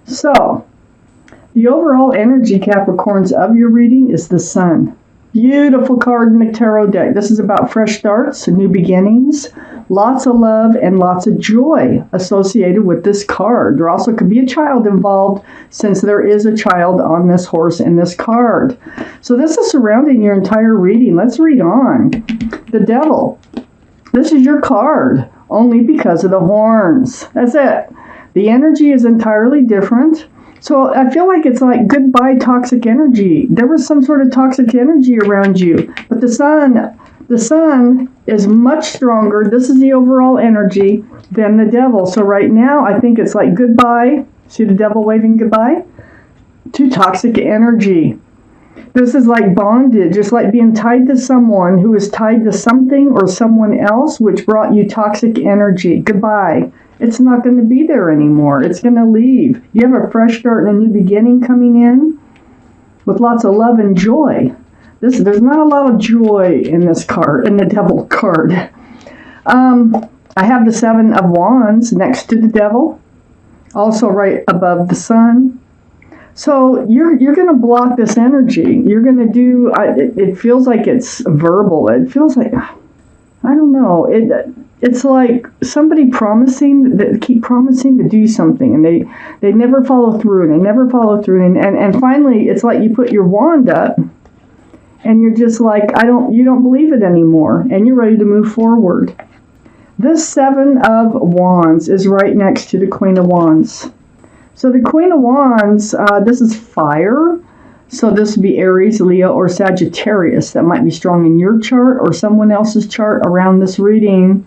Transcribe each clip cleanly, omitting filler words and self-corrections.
So, the overall energy, Capricorns, of your reading is the Sun. Beautiful card in the tarot deck. This is about fresh starts, new beginnings, lots of love and lots of joy associated with this card. There also could be a child involved, since there is a child on this horse in this card. So this is surrounding your entire reading. Let's read on. The Devil. This is your card, only because of the horns. That's it. The energy is entirely different. So I feel like it's like goodbye toxic energy. There was some sort of toxic energy around you, but the sun is much stronger. This is the overall energy than the Devil. So right now, I think it's like goodbye. See the Devil waving goodbye to toxic energy. This is like bondage, just like being tied to someone who is tied to something or someone else, which brought you toxic energy. Goodbye. It's not going to be there anymore. It's going to leave. You have a fresh start and a new beginning coming in with lots of love and joy. There's not a lot of joy in this card, in the Devil card. I have the Seven of Wands next to the Devil, also right above the Sun. So you're going to block this energy. You're going to do, it feels like it's verbal. It feels like, I don't know. It's like somebody keep promising to do something, and they never follow through, and they never follow through, and finally it's like you put your wand up, and you're just like, you don't believe it anymore, and you're ready to move forward. This Seven of Wands is right next to the Queen of Wands. So the Queen of Wands, this is fire. So this would be Aries, Leo, or Sagittarius. That might be strong in your chart or someone else's chart around this reading.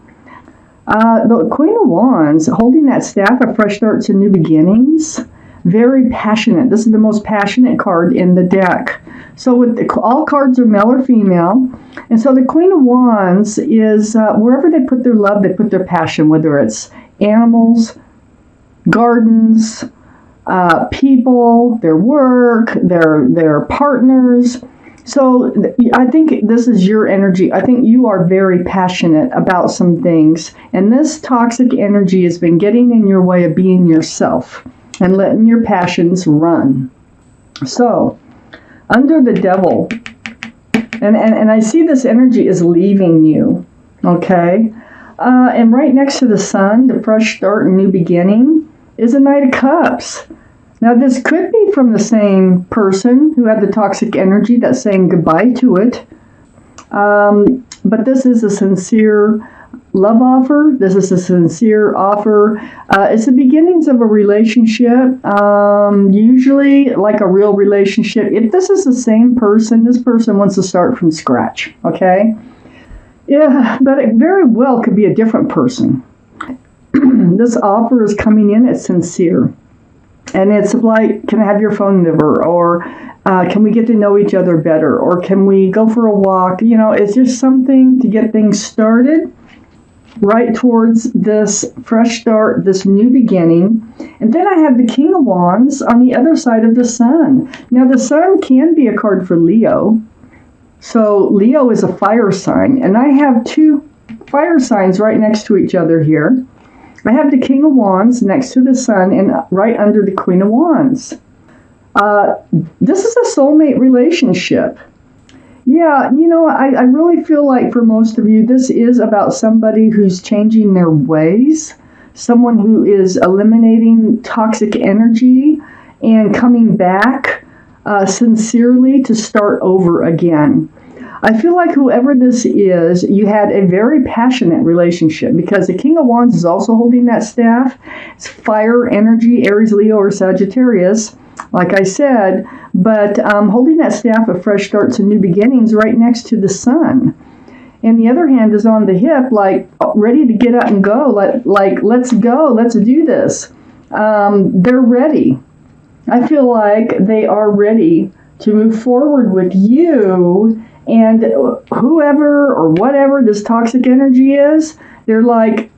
The Queen of Wands, holding that staff of fresh starts and new beginnings, very passionate. This is the most passionate card in the deck. So all cards are male or female. And so the Queen of Wands is wherever they put their love, they put their passion, whether it's animals, gardens, people, their work, their partners. So I think this is your energy. I think you are very passionate about some things. And this toxic energy has been getting in your way of being yourself and letting your passions run. So under the Devil, and I see this energy is leaving you, okay? And right next to the Sun, the fresh start and new beginning, is a Knight of Cups. Now, this could be from the same person who had the toxic energy that's saying goodbye to it. But this is a sincere love offer. This is a sincere offer. It's the beginnings of a relationship, usually like a real relationship. If this is the same person, this person wants to start from scratch, okay? Yeah, but it very well could be a different person. This offer is coming in, it's sincere. And it's like, can I have your phone number? Or can we get to know each other better? Or can we go for a walk? You know, it's just something to get things started right towards this fresh start, this new beginning. And then I have the King of Wands on the other side of the Sun. Now, the Sun can be a card for Leo. So Leo is a fire sign. And I have two fire signs right next to each other here. I have the King of Wands next to the Sun and right under the Queen of Wands. This is a soulmate relationship. Yeah, you know, I really feel like for most of you, this is about somebody who's changing their ways, someone who is eliminating toxic energy and coming back sincerely to start over again. I feel like whoever this is, you had a very passionate relationship, because the King of Wands is also holding that staff. It's fire energy, Aries, Leo, or Sagittarius, like I said, but holding that staff of fresh starts and new beginnings right next to the Sun. And the other hand is on the hip, like ready to get up and go, like let's go, let's do this. They're ready. I feel like they are ready to move forward with you. And whoever or whatever this toxic energy is, they're like,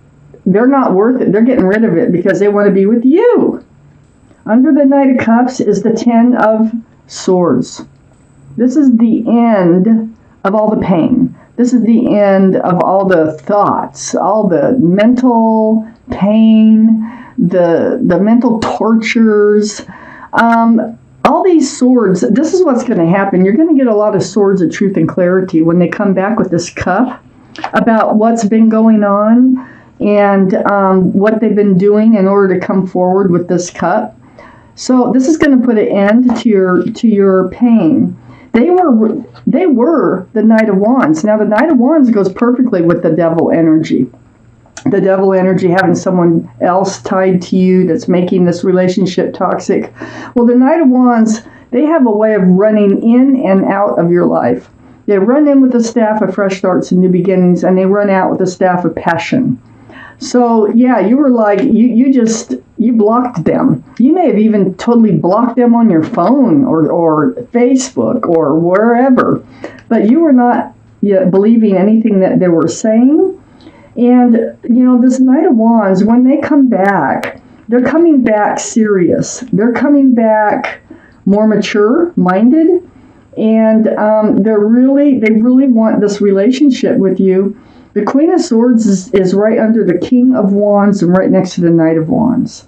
they're not worth it. They're getting rid of it because they want to be with you. Under the Knight of Cups is the Ten of Swords. This is the end of all the pain. This is the end of all the thoughts, all the mental pain, the mental tortures. All these swords, this is what's going to happen. You're going to get a lot of swords of truth and clarity when they come back with this cup about what's been going on and what they've been doing in order to come forward with this cup. So this is going to put an end to your pain. They were the Knight of Wands. Now the Knight of Wands goes perfectly with the devil energy. The devil energy, having someone else tied to you that's making this relationship toxic. Well, the Knight of Wands, they have a way of running in and out of your life. They run in with the staff of fresh starts and new beginnings, and they run out with the staff of passion. So, yeah, you were like, you blocked them. You may have even totally blocked them on your phone or Facebook or wherever, but you were not believing anything that they were saying. And, this Knight of Wands, when they come back, they're coming back serious. They're coming back more mature-minded, and they really want this relationship with you. The Queen of Swords is right under the King of Wands and right next to the Knight of Wands.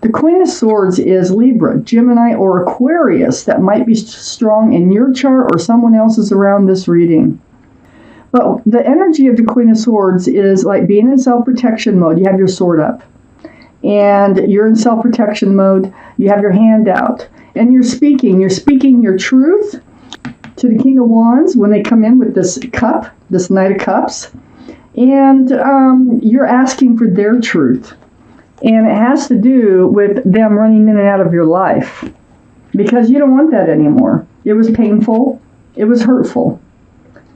The Queen of Swords is Libra, Gemini, or Aquarius that might be strong in your chart or someone else's around this reading. But the energy of the Queen of Swords is like being in self-protection mode. You have your sword up, and you're in self-protection mode. You have your hand out, and you're speaking. You're speaking your truth to the King of Wands when they come in with this cup, this Knight of Cups, and you're asking for their truth. And it has to do with them running in and out of your life because you don't want that anymore. It was painful. It was hurtful.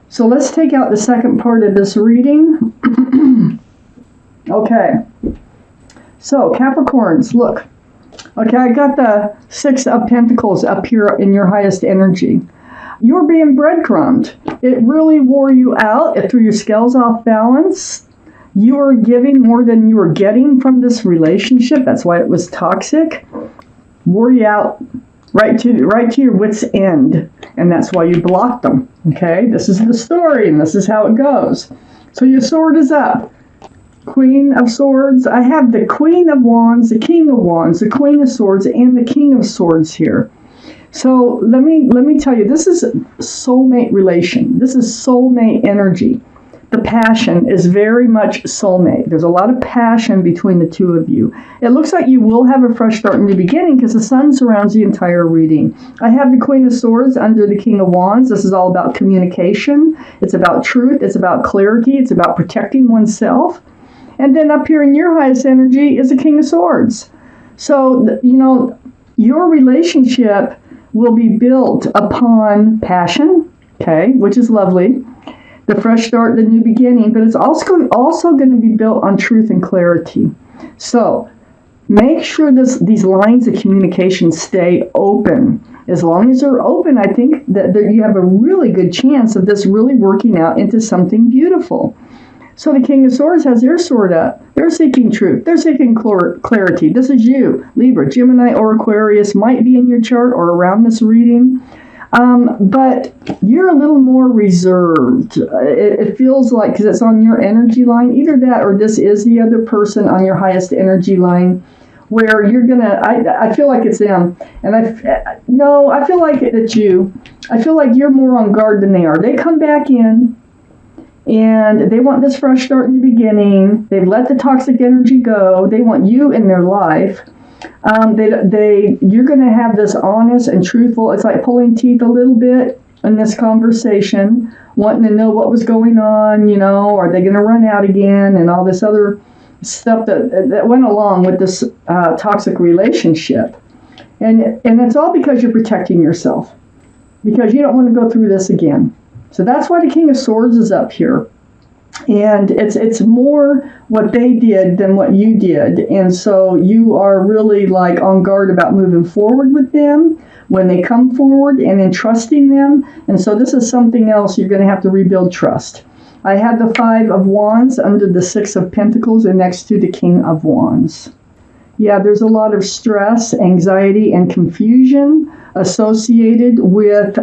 So let's take out the second part of this reading. Okay. So, Capricorns, look. Okay, I got the Six of Pentacles up here in your highest energy. You're being breadcrumbed. It really wore you out. It threw your scales off balance. You were giving more than you were getting from this relationship. That's why it was toxic. Wore you out right to your wit's end. And that's why you blocked them. Okay, this is the story, and this is how it goes. So your sword is up. Queen of Swords. I have the Queen of Wands, the King of Wands, the Queen of Swords, and the King of Swords here. So let me tell you, this is soulmate relation. This is soulmate energy. The passion is very much soulmate. There's a lot of passion between the two of you. It looks like you will have a fresh start in the beginning because the sun surrounds the entire reading. I have the Queen of Swords under the King of Wands. This is all about communication. It's about truth. It's about clarity. It's about protecting oneself. And then up here in your highest energy is the King of Swords. So, your relationship will be built upon passion, okay, which is lovely. The fresh start, the new beginning, but it's also going to be built on truth and clarity. So make sure these lines of communication stay open. As long as they're open, I think that you have a really good chance of this really working out into something beautiful. So the King of Swords has their sword up. They're seeking truth. They're seeking clarity. This is you, Libra, Gemini, or Aquarius, might be in your chart or around this reading. But you're a little more reserved. It feels like, because it's on your energy line, either that or this is the other person on your highest energy line, where you're gonna, I feel like it's them. And I feel like it's you. I feel like you're more on guard than they are. They come back in, and they want this fresh start in the beginning. They've let the toxic energy go. They want you in their life. You're going to have this honest and truthful, it's like pulling teeth a little bit in this conversation, wanting to know what was going on, are they going to run out again, and all this other stuff that went along with this toxic relationship. And it's all because you're protecting yourself, because you don't want to go through this again. So that's why the King of Swords is up here. And it's more what they did than what you did. And so you are really like on guard about moving forward with them when they come forward and entrusting them. And so this is something else you're going to have to rebuild trust. I had the Five of Wands under the Six of Pentacles and next to the King of Wands. Yeah, there's a lot of stress, anxiety, and confusion associated with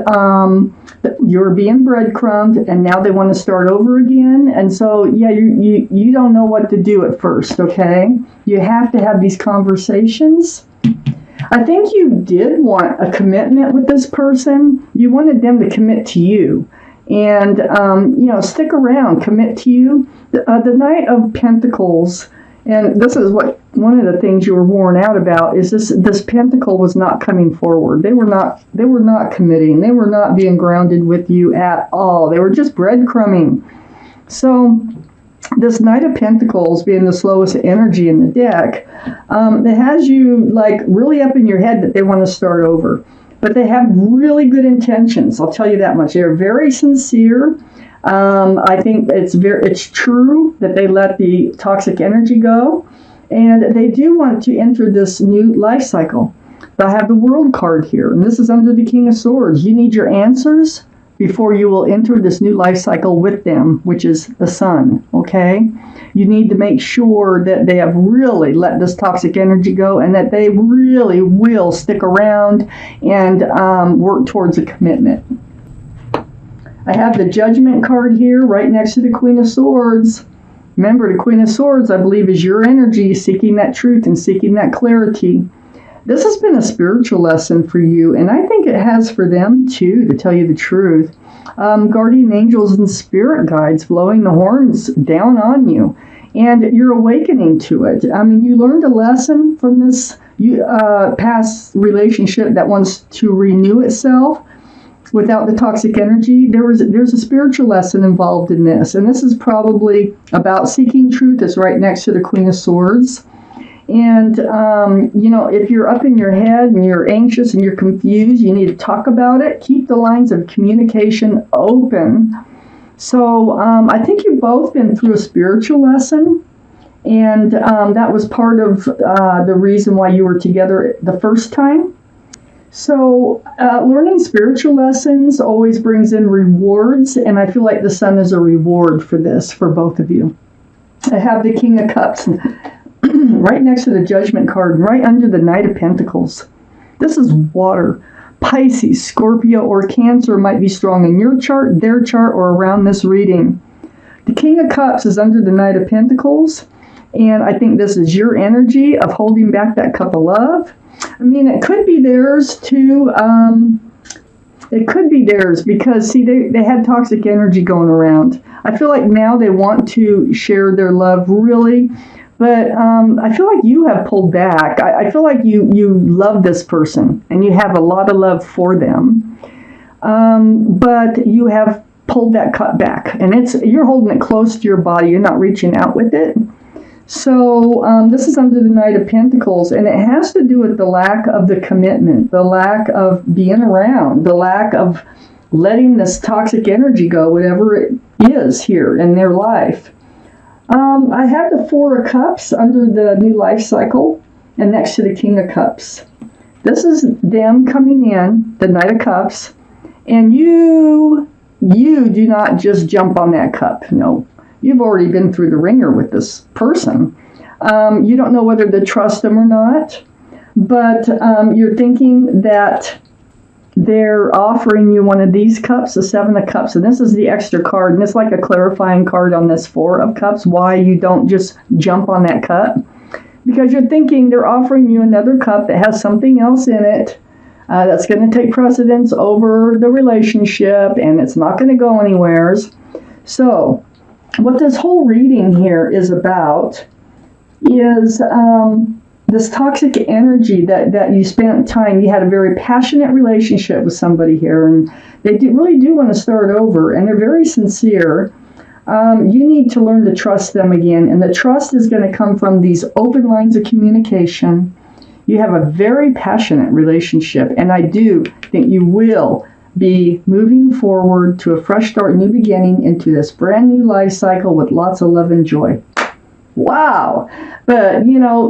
you're being breadcrumbed, and now they want to start over again. And so, yeah, you don't know what to do at first, okay? You have to have these conversations. I think you did want a commitment with this person. You wanted them to commit to you. And, stick around, commit to you. The Knight of Pentacles, and this is what one of the things you were worn out about, is this pentacle was not coming forward. They were not committing. They were not being grounded with you at all. They were just breadcrumbing. So this Knight of Pentacles, being the slowest energy in the deck, it has you like really up in your head that they want to start over. But they have really good intentions. I'll tell you that much. They're very sincere. I think it's true that they let the toxic energy go, and they do want to enter this new life cycle. I have the World card here, and this is under the King of Swords. You need your answers before you will enter this new life cycle with them, which is the Sun, okay? You need to make sure that they have really let this toxic energy go and that they really will stick around and work towards a commitment. I have the Judgment card here right next to the Queen of Swords. Remember, the Queen of Swords, I believe, is your energy seeking that truth and seeking that clarity. This has been a spiritual lesson for you, and I think it has for them too, to tell you the truth. Guardian angels and spirit guides blowing the horns down on you, and you're awakening to it. I mean, you learned a lesson from this past relationship that wants to renew itself without the toxic energy. There's a spiritual lesson involved in this, and this is probably about seeking truth. It's right next to the Queen of Swords. And, if you're up in your head and you're anxious and you're confused, you need to talk about it. Keep the lines of communication open. So I think you've both been through a spiritual lesson, and that was part of the reason why you were together the first time. So learning spiritual lessons always brings in rewards, and I feel like the Sun is a reward for this, for both of you. I have the King of Cups right next to the Judgment card, right under the Knight of Pentacles. This is water. Pisces, Scorpio, or Cancer might be strong in your chart, their chart, or around this reading. The King of Cups is under the Knight of Pentacles, and I think this is your energy of holding back that cup of love. I mean, it could be theirs too. It could be theirs because, see, they had toxic energy going around. I feel like now they want to share their love, really. But I feel like you have pulled back. I feel like you love this person and you have a lot of love for them. But you have pulled that cup back. And you're holding it close to your body. You're not reaching out with it. So this is under the Knight of Pentacles. And it has to do with the lack of the commitment, the lack of being around, the lack of letting this toxic energy go, whatever it is here in their life. I have the Four of Cups under the new life cycle and next to the King of Cups. This is them coming in, the Knight of Cups, and you do not just jump on that cup. No, you've already been through the ringer with this person. You don't know whether to trust them or not, but you're thinking that they're offering you one of these cups, the Seven of Cups, and this is the extra card, and it's like a clarifying card on this Four of Cups, why you don't just jump on that cup. Because you're thinking they're offering you another cup that has something else in it that's going to take precedence over the relationship, and it's not going to go anywhere. So what this whole reading here is about is this toxic energy that you spent time, you had a very passionate relationship with somebody here, and they really do want to start over, and they're very sincere. You need to learn to trust them again, and the trust is going to come from these open lines of communication. You have a very passionate relationship, and I do think you will be moving forward to a fresh start, new beginning into this brand new life cycle with lots of love and joy. Wow. But,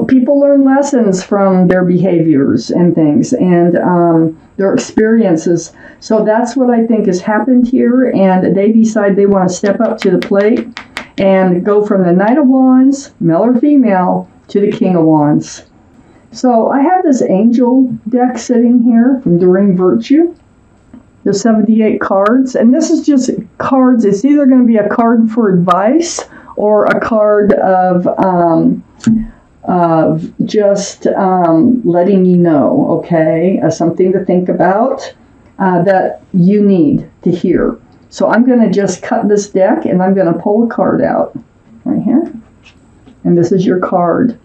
people learn lessons from their behaviors and things and their experiences. So that's what I think has happened here. And they decide they want to step up to the plate and go from the Knight of Wands, male or female, to the King of Wands. So I have this angel deck sitting here from Doreen Virtue. There's 78 cards, and this is just cards. It's either going to be a card for advice or a card of just letting you know, okay, something to think about that you need to hear. So I'm going to just cut this deck, and I'm going to pull a card out right here. And this is your card.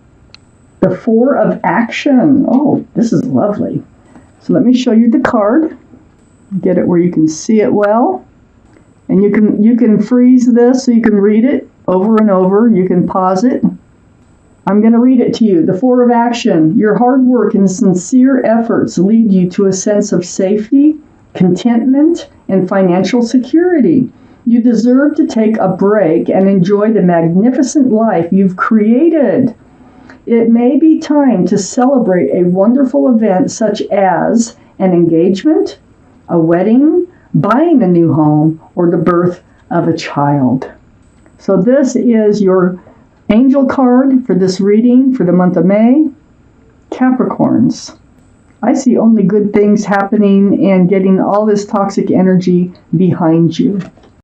The Four of Action. Oh, this is lovely. So let me show you the card. Get it where you can see it well. And you can freeze this so you can read it over and over. You can pause it. I'm going to read it to you. The Four of Action. Your hard work and sincere efforts lead you to a sense of safety, contentment, and financial security. You deserve to take a break and enjoy the magnificent life you've created. It may be time to celebrate a wonderful event such as an engagement, a wedding, buying a new home, or the birth of a child. So this is your angel card for this reading for the month of May. Capricorns. I see only good things happening and getting all this toxic energy behind you.